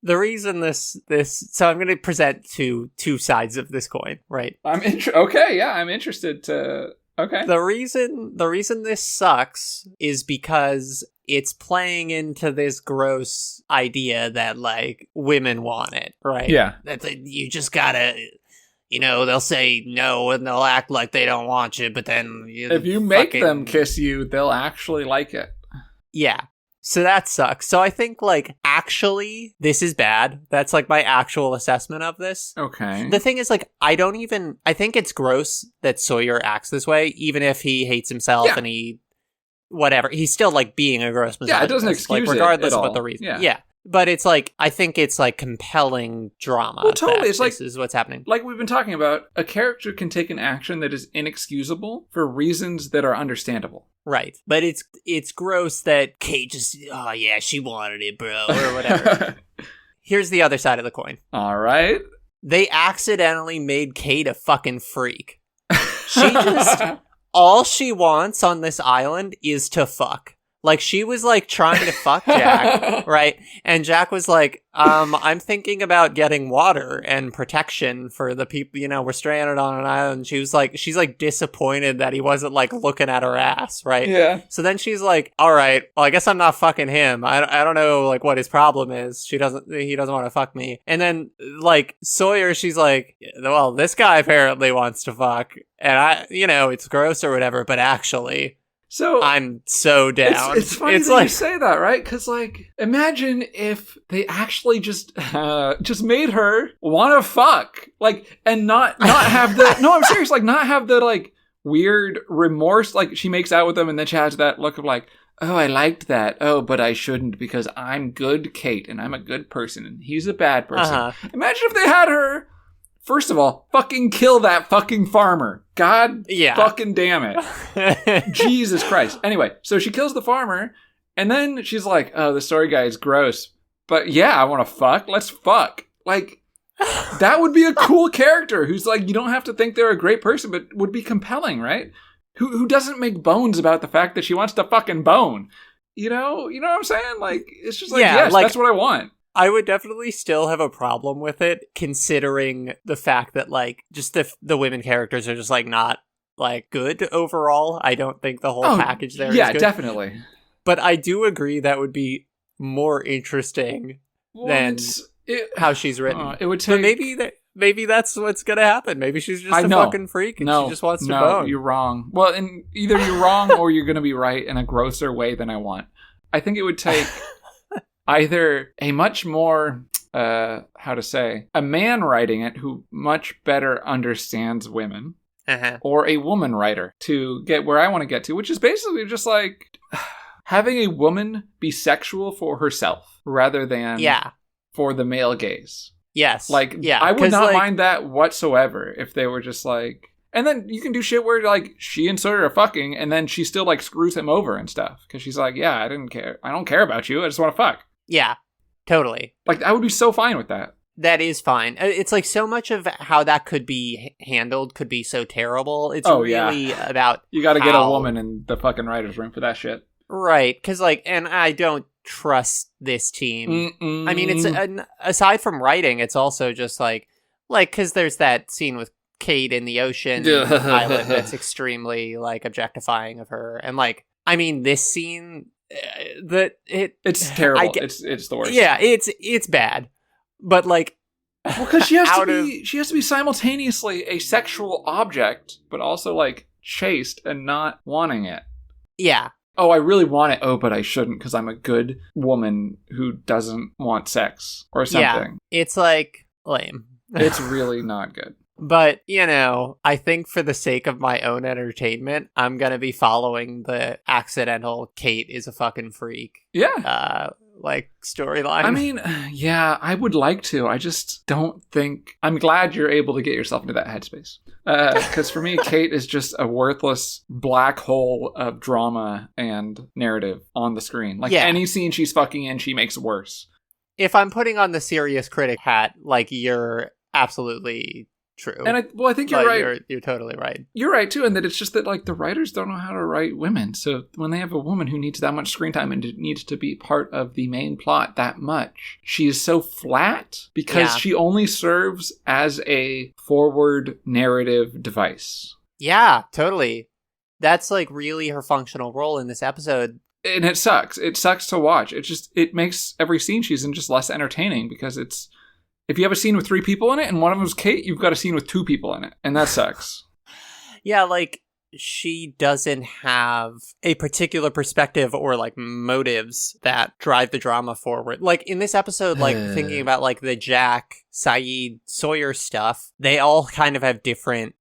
the reason so I'm going to present two sides of this coin, right? I'm interested to, okay. The reason this sucks is because it's playing into this gross idea that like women want it, right? Yeah. That you just gotta, you know, they'll say no and they'll act like they don't want you, but then if you make them kiss you, they'll actually like it. Yeah. So that sucks. So I think, like, actually, this is bad. That's, like, my actual assessment of this. Okay. The thing is, like, I think it's gross that Sawyer acts this way, even if he hates himself and he, whatever. He's still, like, being a gross misogynist. Yeah, it doesn't excuse like, regardless it at of what all. the reason. Yeah. But it's, like, I think it's, like, compelling drama. Well, totally. It's like, this is what's happening. Like we've been talking about, a character can take an action that is inexcusable for reasons that are understandable. Right. But it's gross that Kate just, oh yeah, she wanted it, bro, or whatever. Here's the other side of the coin. All right. They accidentally made Kate a fucking freak. She just, all she wants on this island is to fuck. Like, she was, like, trying to fuck Jack, right? And Jack was like, I'm thinking about getting water and protection for the people, you know, we're stranded on an island. She's like disappointed that he wasn't, like, looking at her ass, right? Yeah. So then she's like, all right, well, I guess I'm not fucking him. I don't know, like, what his problem is. He doesn't want to fuck me. And then, like, Sawyer, she's like, well, this guy apparently wants to fuck. And it's gross or whatever, but actually... So I'm so down. It's funny that you say that, right? Because, like, imagine if they actually just made her want to fuck, like, and not have the no, I'm serious, like, not have the like weird remorse, like she makes out with them and then she has that look of like, oh, I liked that. Oh, but I shouldn't because I'm good, Kate, and I'm a good person, and he's a bad person. Uh-huh. Imagine if they had her. First of all, fucking kill that fucking farmer. God fucking damn it. Jesus Christ. Anyway, so she kills the farmer, and then she's like, oh, the story guy is gross. But yeah, I want to fuck. Let's fuck. Like, that would be a cool character who's like, you don't have to think they're a great person, but would be compelling, right? Who doesn't make bones about the fact that she wants to fucking bone? You know what I'm saying? Like, it's just like, yes, like, that's what I want. I would definitely still have a problem with it, considering the fact that, like, just the women characters are just, like, not, like, good overall. I don't think the whole package there is good. Yeah, definitely. But I do agree that would be more interesting than how she's written. It would take... But maybe that's what's going to happen. Maybe she's just a fucking freak and she just wants to bone. No, you're wrong. Well, and either you're wrong or you're going to be right in a grosser way than I want. I think it would take... either a much more, a man writing it who much better understands women, or a woman writer to get where I want to get to, which is basically just like having a woman be sexual for herself rather than for the male gaze. Yes. Like, I would not mind that whatsoever if they were just like... And then you can do shit where, like, she and Sawyer are fucking, and then she still, like, screws him over and stuff. Because she's like, I didn't care. I don't care about you. I just want to fuck. Yeah, totally. Like, I would be so fine with that. That is fine. It's like so much of how that could be handled could be so terrible. It's really about you got to get a woman in the fucking writer's room for that shit. Right, because like, and I don't trust this team. I mean, it's aside from writing, it's also just like because there's that scene with Kate in the ocean island that's extremely like objectifying of her, and like, I mean, this scene it's terrible. It's the worst. Yeah, it's bad, but like, well, because she has to be simultaneously a sexual object, but also like chaste and not wanting it. Yeah. Oh, I really want it. Oh, but I shouldn't because I'm a good woman who doesn't want sex or something. Yeah, it's like lame. It's really not good. But, you know, I think for the sake of my own entertainment, I'm going to be following the accidental Kate is a fucking freak. Yeah. Like storyline. I mean, yeah, I would like to. I just don't think. I'm glad you're able to get yourself into that headspace. Because for me, Kate is just a worthless black hole of drama and narrative on the screen. Like any scene she's fucking in, she makes worse. If I'm putting on the serious critic hat, like, you're absolutely true. And I think you're right. You're totally right. You're right too, and that it's just that like the writers don't know how to write women. So when they have a woman who needs that much screen time and needs to be part of the main plot that much, she is so flat because she only serves as a forward narrative device. Yeah, totally. That's like really her functional role in this episode. And it sucks. It sucks to watch. It makes every scene she's in just less entertaining because it's. If you have a scene with 3 people in it and one of them's Kate, you've got a scene with 2 people in it. And that sucks. Yeah, like, she doesn't have a particular perspective or, like, motives that drive the drama forward. Like, in this episode, like, thinking about, like, the Jack, Sayid, Sawyer stuff, they all kind of have different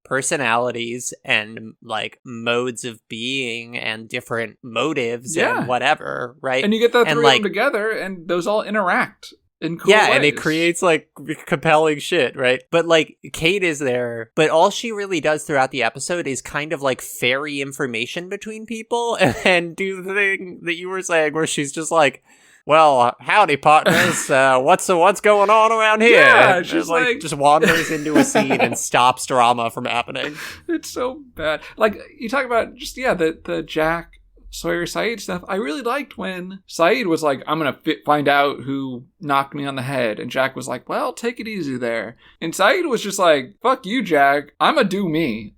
personalities and, like, modes of being and different motives and whatever, right? And you get the 3 of them together and those all interact. In cool ways. And it creates like compelling shit, right? But like Kate is there, but all she really does throughout the episode is kind of like ferry information between people and do the thing that you were saying where she's just like, well, howdy partners, what's going on around here? Yeah, she's like just wanders into a scene and stops drama from happening. It's so bad. Like you talk about just the Jack Sawyer Sayid stuff. I really liked when Sayid was like, I'm gonna find out who knocked me on the head, and Jack was like, well, take it easy there. And Sayid was just like, fuck you, Jack, I'ma do me.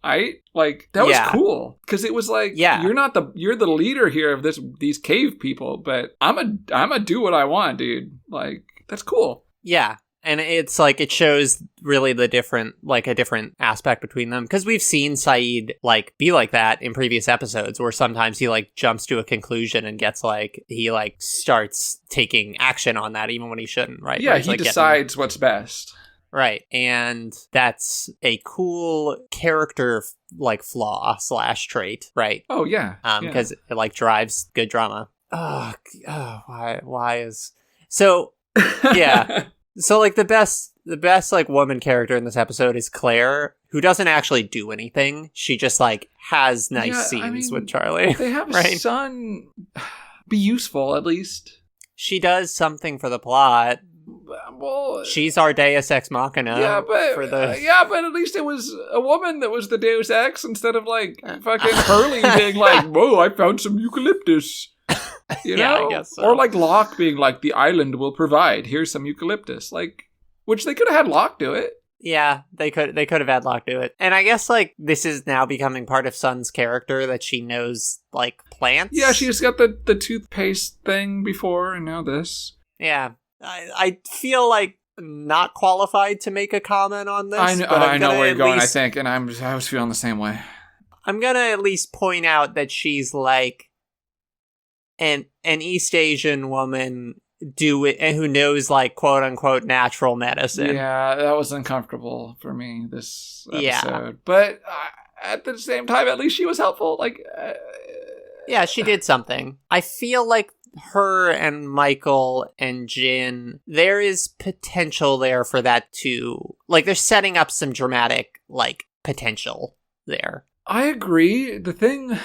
Like that was cool because it was like, you're the leader here of these cave people, but I'ma do what I want, dude. Like that's cool. Yeah. And it's like, it shows really a different aspect between them. Because we've seen Sayid, like, be like that in previous episodes, where sometimes he, like, jumps to a conclusion and gets, like, he, like, starts taking action on that even when he shouldn't, right? Yeah, he decides what's best. Right. And that's a cool character, like, flaw / trait, right? Oh, yeah. Because it, like, drives good drama. Why is... So, yeah. So, like, the best, like, woman character in this episode is Claire, who doesn't actually do anything. She just, like, has nice scenes with Charlie. They have a son. Be useful, at least. She does something for the plot. Well, she's our Deus Ex Machina. but at least it was a woman that was the Deus Ex instead of, like, fucking Hurley being like, whoa, I found some eucalyptus. You know? I guess so. Or like Locke being like, the island will provide, here's some eucalyptus. Like, which they could have had Locke do it. Yeah, they could have had Locke do it. And I guess, like, this is now becoming part of Sun's character, that she knows, like, plants. Yeah, she's got the toothpaste thing before, and now this. Yeah. I feel like not qualified to make a comment on this. I know where you're going, I think, and I was feeling the same way. I'm gonna at least point out that she's, like, an East Asian woman who knows, like, quote unquote natural medicine. Yeah, that was uncomfortable for me this episode. Yeah. But at the same time, at least she was helpful. Like, yeah, she did something. I feel like her and Michael and Jin, there is potential there for that too. Like, they're setting up some dramatic, like, potential there. I agree. The thing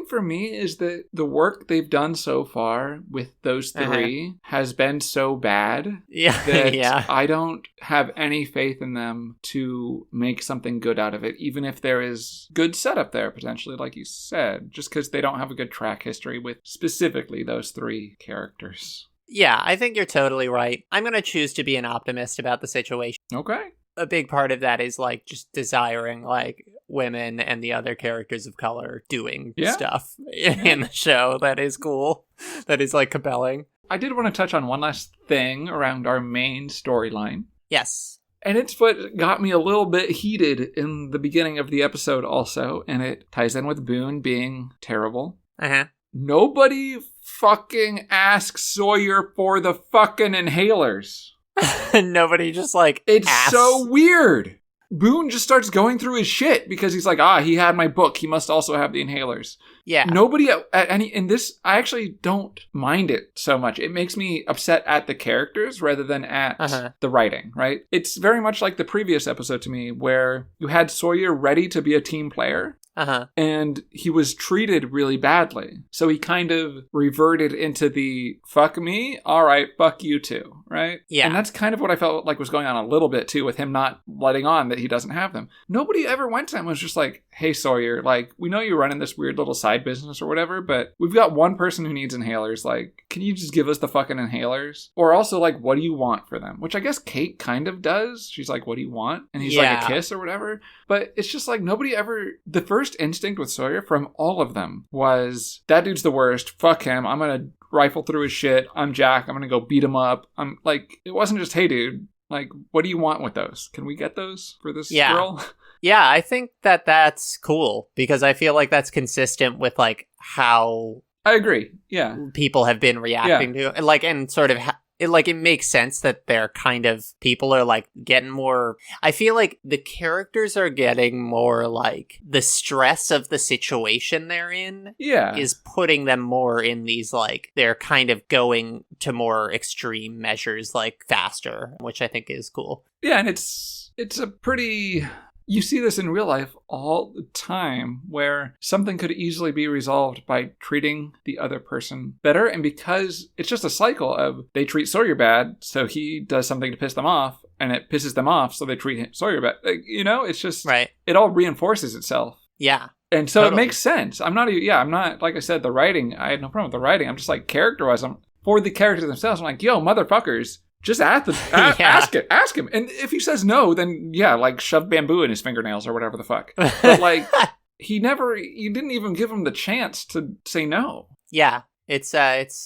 for me is that the work they've done so far with those three has been so bad Yeah, that yeah. I don't have any faith in them to make something good out of it, even if there is good setup there, potentially, like you said, just because they don't have a good track history with specifically those three characters. Yeah, I think you're totally right. I'm going to choose to be an optimist about the situation. Okay. A big part of that is like just desiring like women and the other characters of color doing stuff in the show that is cool, that is like compelling. I did want to touch on one last thing around our main storyline. Yes. And it's what got me a little bit heated in the beginning of the episode also, and it ties in with Boone being terrible. Uh-huh. Nobody fucking asks Sawyer for the fucking inhalers. Nobody just like It's asks. so weird. Boone just starts going through his shit because he's like, he had my book. He must also have the inhalers. Yeah. Nobody at any in this, I actually don't mind it so much. It makes me upset at the characters rather than at the writing, right? It's very much like the previous episode to me where you had Sawyer ready to be a team player. And he was treated really badly. So he kind of reverted into the fuck me, all right, fuck you too, right? Yeah. And that's kind of what I felt like was going on a little bit too with him not letting on that he doesn't have them. Nobody ever went to him and was just like, hey Sawyer, like, we know you're running this weird little side business or whatever, but we've got one person who needs inhalers. Like, can you just give us the fucking inhalers? Or also, like, what do you want for them? Which I guess Kate kind of does. She's like, what do you want? And he's like, a kiss or whatever. But it's just like nobody ever, the first instinct with Sawyer from all of them was, that dude's the worst. Fuck him. I'm going to rifle through his shit. I'm Jack. I'm going to go beat him up. I'm like, it wasn't just, hey dude, like, what do you want with those? Can we get those for this girl? Yeah, I think that that's cool because I feel like that's consistent with like how I agree. Yeah. people have been reacting to it. Like, and sort of it makes sense that they're kind of, people are like getting more, I feel like the characters are getting more like the stress of the situation they're in is putting them more in these like, they're kind of going to more extreme measures like faster, which I think is cool. Yeah, and it's a pretty, you see this in real life all the time where something could easily be resolved by treating the other person better. And because it's just a cycle of they treat Sawyer bad, so he does something to piss them off, and it pisses them off, so they treat Sawyer bad. Like, you know, it's just, it all reinforces itself. Yeah. And so it makes sense. I'm not, like I said, the writing, I had no problem with the writing. I'm just like, character-wise, for the characters themselves, I'm like, yo, motherfuckers, just ask him. And if he says no, then like shove bamboo in his fingernails or whatever the fuck. But like, you didn't even give him the chance to say no. Yeah, it's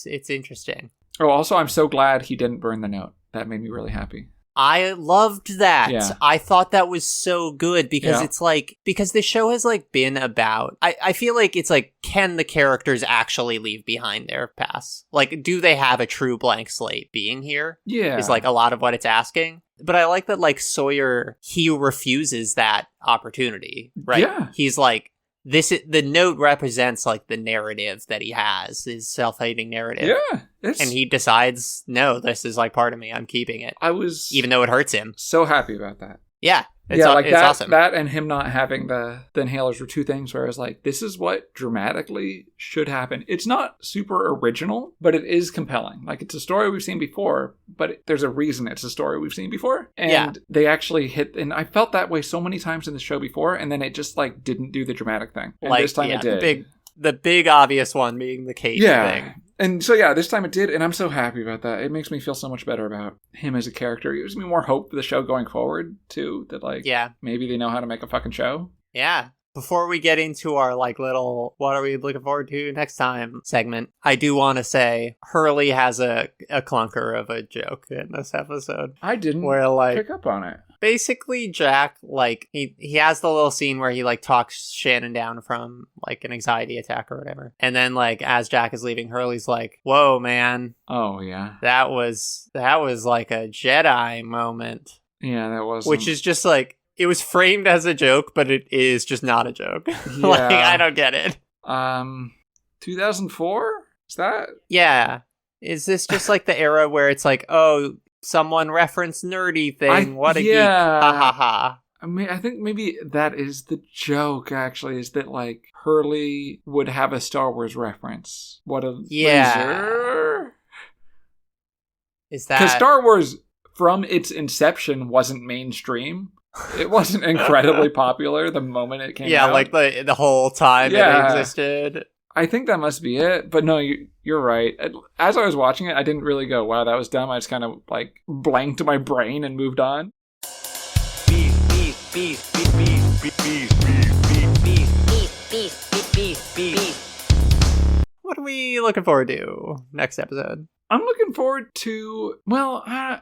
interesting. Oh, also, I'm so glad he didn't burn the note. That made me really happy. I loved that. Yeah. I thought that was so good because it's like, because the show has like been about, I feel like it's like, can the characters actually leave behind their past? Like, do they have a true blank slate being here? Yeah. Is like a lot of what it's asking. But I like that like Sawyer, he refuses that opportunity, right? Yeah. He's like, the note represents like the narrative that he has, his self-hating narrative. Yeah. And he decides, no, this is like part of me. I'm keeping it. I was even though it hurts him. So happy about that. Yeah. It's that, awesome. That and him not having the inhalers were two things where I was like, this is what dramatically should happen. It's not super original, but it is compelling. Like, it's a story we've seen before, but there's a reason it's a story we've seen before. And they actually hit, and I felt that way so many times in the show before, and then it just like didn't do the dramatic thing. And like, this time it did. The big obvious one being the Kate thing. And so, this time it did, and I'm so happy about that. It makes me feel so much better about him as a character. It gives me more hope for the show going forward, too, that, like, maybe they know how to make a fucking show. Yeah. Before we get into our, like, little, what are we looking forward to next time segment, I do want to say Hurley has a clunker of a joke in this episode. I didn't pick up on it. Basically, Jack, like, he has the little scene where he, like, talks Shannon down from, like, an anxiety attack or whatever. And then, like, as Jack is leaving, Hurley's like, whoa, man. Oh, yeah. That was like a Jedi moment. Yeah, that was. Which is just, like, it was framed as a joke, but it is just not a joke. Yeah. Like, I don't get it. 2004? Is that? Yeah. Is this just, like, the era where it's like, oh, someone referenced nerdy thing. What a geek. Ha ha ha. I mean, I think maybe that is the joke, actually, is that, like, Hurley would have a Star Wars reference. What a loser. Is that... Because Star Wars, from its inception, wasn't mainstream. It wasn't incredibly popular the moment it came out. Yeah, like the whole time that it existed. I think that must be it. But no, you're right. As I was watching it, I didn't really go, wow, that was dumb. I just kind of, like, blanked my brain and moved on. What are we looking forward to next episode? I'm looking forward to, well, I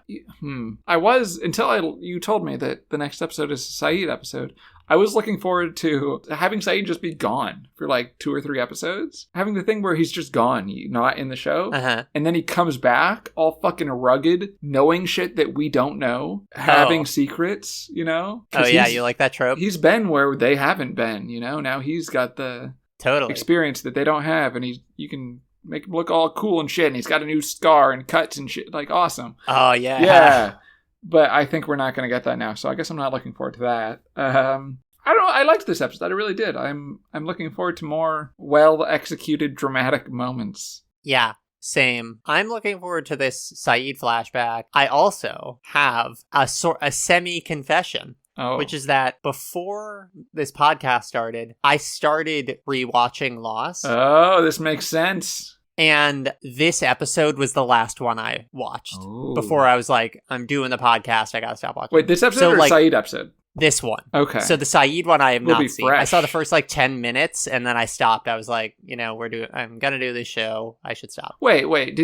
was, until you told me that the next episode is a Saeed episode, I was looking forward to having Saeed just be gone for like 2 or 3 episodes. Having the thing where he's just gone, not in the show. And then he comes back all fucking rugged, knowing shit that we don't know, having secrets, you know? Oh yeah, you like that trope? He's been where they haven't been, you know? Now he's got the experience that they don't have, and you can make him look all cool and shit, and he's got a new scar and cuts and shit. Like, awesome. Oh, yeah. Yeah. But I think we're not going to get that now, so I guess I'm not looking forward to that. I don't know. I liked this episode. I really did. I'm looking forward to more well-executed dramatic moments. Yeah, same. I'm looking forward to this Saeed flashback. I also have a semi-confession. Oh. Which is that before this podcast started, I started rewatching Lost. Oh, this makes sense. And this episode was the last one I watched. Before I was like, I'm doing the podcast, I gotta stop watching. Wait, this episode or Saeed episode? This one. Okay. So the Saeed one I have not seen. Fresh. I saw the first like 10 minutes and then I stopped. I was like, I'm gonna do this show. I should stop. Wait,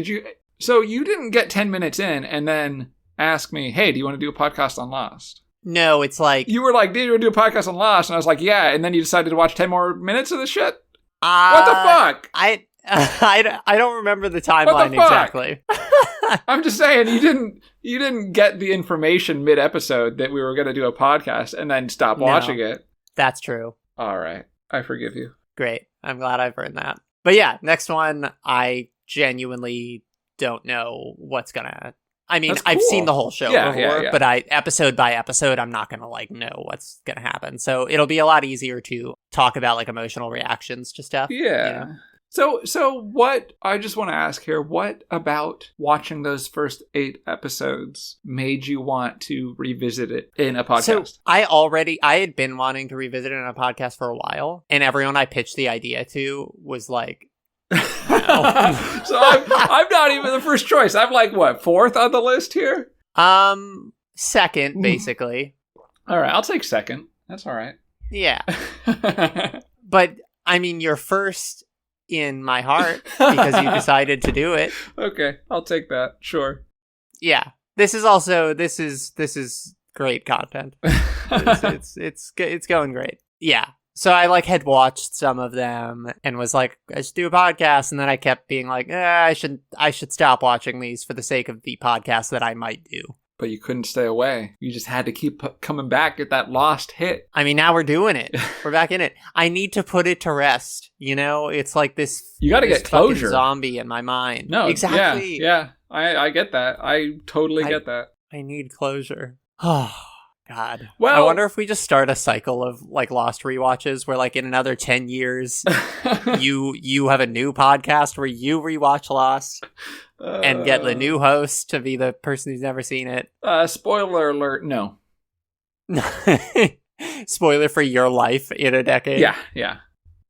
so you didn't get 10 minutes in and then ask me, hey, do you want to do a podcast on Lost? No, it's like... You were like, did you want to do a podcast on Lost? And I was like, yeah. And then you decided to watch 10 more minutes of this shit? What the fuck? I don't remember the timeline exactly. I'm just saying, you didn't get the information mid-episode that we were going to do a podcast and then stop watching it. That's true. All right. I forgive you. Great. I'm glad I've earned that. But yeah, next one, I genuinely don't know what's going to... I mean, That's cool. I've seen the whole show before, yeah. but episode by episode, I'm not going to like know what's going to happen. So it'll be a lot easier to talk about like emotional reactions to stuff. Yeah. You know? So what, I just want to ask here, what about watching those first 8 episodes made you want to revisit it in a podcast? So I had been wanting to revisit it in a podcast for a while, and everyone I pitched the idea to was like, no. So I'm not even the first choice. I'm like, what, 4th on the list here? Second, basically. All right, I'll take second. That's all right. Yeah. But, I mean, you're first in my heart because you decided to do it. Okay, I'll take that. Sure. Yeah. This is great content. It's going great. Yeah. So I like had watched some of them and was like, I should do a podcast, and then I kept being like, I should stop watching these for the sake of the podcast that I might do. But you couldn't stay away. You just had to keep coming back at that Lost hit. I mean, now we're doing it. We're back in it. I need to put it to rest. You know, it's like this. You got to get closure. Zombie in my mind. No, exactly. Yeah. I get that. I totally get that. I need closure. Oh. God. Well, I wonder if we just start a cycle of like Lost rewatches where like in another 10 years you have a new podcast where you rewatch Lost and get the new host to be the person who's never seen it. Spoiler alert, no. Spoiler for your life in a decade. Yeah.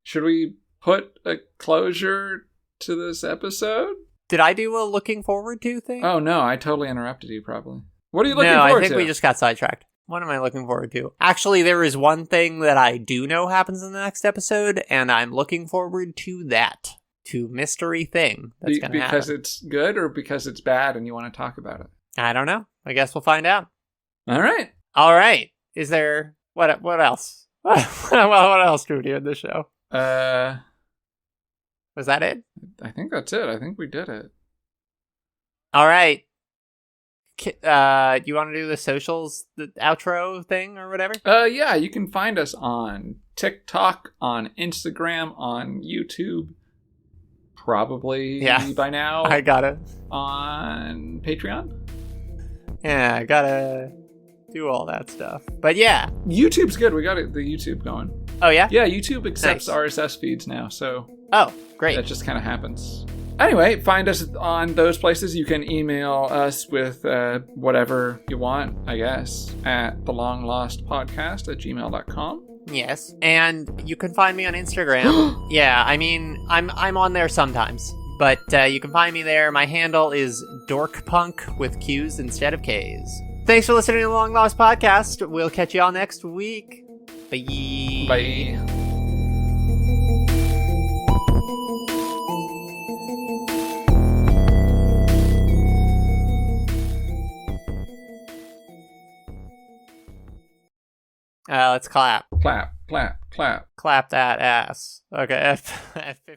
Should we put a closure to this episode? Did I do a looking forward to thing? Oh no, I totally interrupted you probably. What are you looking forward to? No, I think we just got sidetracked. What am I looking forward to? Actually, there is one thing that I do know happens in the next episode, and I'm looking forward to that. To mystery thing that's going to happen. Because it's good or because it's bad and you want to talk about it? I don't know. I guess we'll find out. All right. Is there... What else? What else do we do in this show? Was that it? I think that's it. I think we did it. All right. You want to do the socials, the outro thing or whatever? Yeah, you can find us on TikTok, on Instagram, on YouTube, probably by now. I got it. On Patreon? Yeah, I gotta do all that stuff. But yeah. YouTube's good. We got the YouTube going. Oh, yeah? Yeah, YouTube accepts Nice. RSS feeds now, so Oh, great. that just kind of happens. Anyway, find us on those places. You can email us with whatever you want, I guess, at thelonglostpodcast@gmail.com. Yes. And you can find me on Instagram. Yeah, I mean, I'm on there sometimes. But you can find me there. My handle is dorkpunk with Q's instead of K's. Thanks for listening to the Long Lost Podcast. We'll catch you all next week. Bye. Bye. Let's clap. Clap, clap, clap. Clap that ass. Okay, F15.